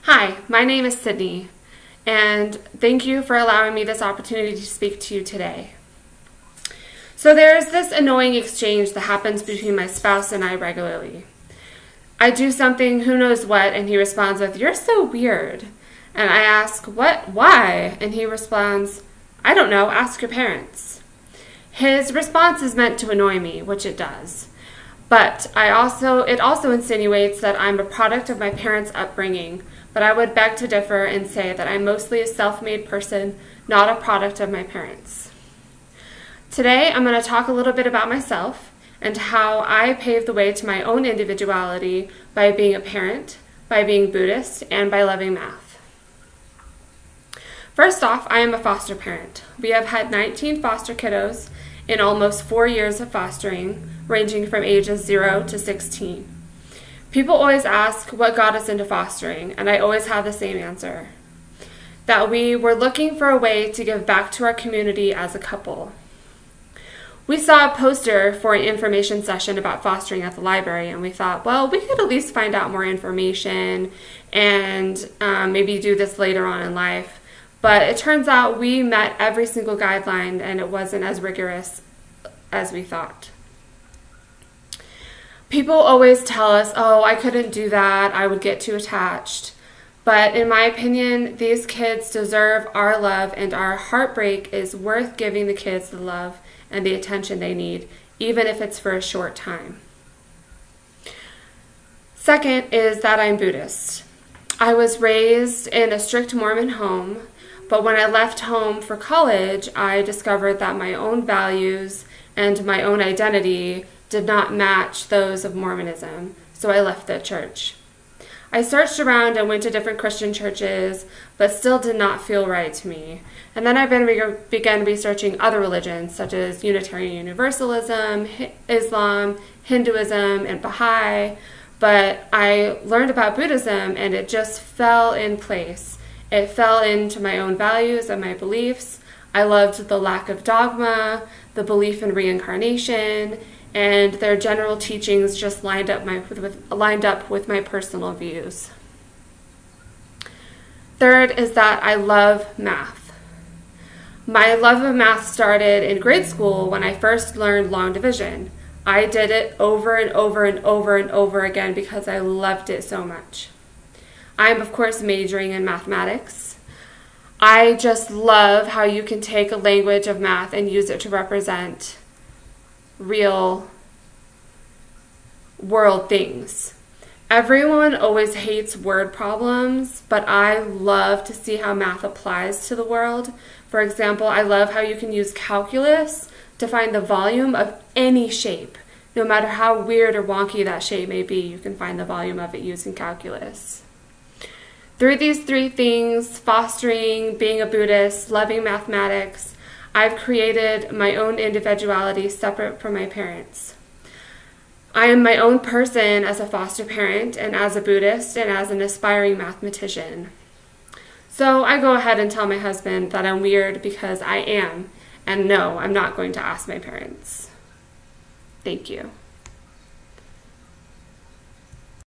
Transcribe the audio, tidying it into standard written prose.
Hi, my name is Sydney, and thank you for allowing me this opportunity to speak to you today. So there's this annoying exchange that happens between my spouse and I regularly. I do something, who knows what, and he responds with, "You're so weird." And I ask, "What? Why?" And he responds, "I don't know, ask your parents." His response is meant to annoy me, which it does. But it also insinuates that I'm a product of my parents' upbringing, but I would beg to differ and say that I'm mostly a self-made person, not a product of my parents. Today, I'm going to talk a little bit about myself and how I paved the way to my own individuality by being a parent, by being Buddhist, and by loving math. First off, I am a foster parent. We have had 19 foster kiddos in almost 4 years of fostering, ranging from ages 0 to 16. People always ask what got us into fostering, and I always have the same answer: that we were looking for a way to give back to our community as a couple. We saw a poster for an information session about fostering at the library, and we thought, well, we could at least find out more information and maybe do this later on in life. But it turns out we met every single guideline, and it wasn't as rigorous as we thought. People always tell us, "Oh, I couldn't do that, I would get too attached." But in my opinion, these kids deserve our love, and our heartbreak is worth giving the kids the love and the attention they need, even if it's for a short time. Second is that I'm Buddhist. I was raised in a strict Mormon home, but when I left home for college, I discovered that my own values and my own identity did not match those of Mormonism, so I left the church. I searched around and went to different Christian churches, but still did not feel right to me. And then I began researching other religions, such as Unitarian Universalism, Islam, Hinduism, and Baha'i, but I learned about Buddhism, and it just fell in place. It fell into my own values and my beliefs. I loved the lack of dogma, the belief in reincarnation, and their general teachings just lined up with my personal views. Third is that I love math. My love of math started in grade school when I first learned long division. I did it over and over and over and over again because I loved it so much. I'm, of course, majoring in mathematics. I just love how you can take a language of math and use it to represent real world things. Everyone always hates word problems, but I love to see how math applies to the world. For example, I love how you can use calculus to find the volume of any shape. No matter how weird or wonky that shape may be, you can find the volume of it using calculus. Through these three things, fostering, being a Buddhist, loving mathematics, I've created my own individuality separate from my parents. I am my own person as a foster parent and as a Buddhist and as an aspiring mathematician. So I go ahead and tell my husband that I'm weird because I am, and no, I'm not going to ask my parents. Thank you.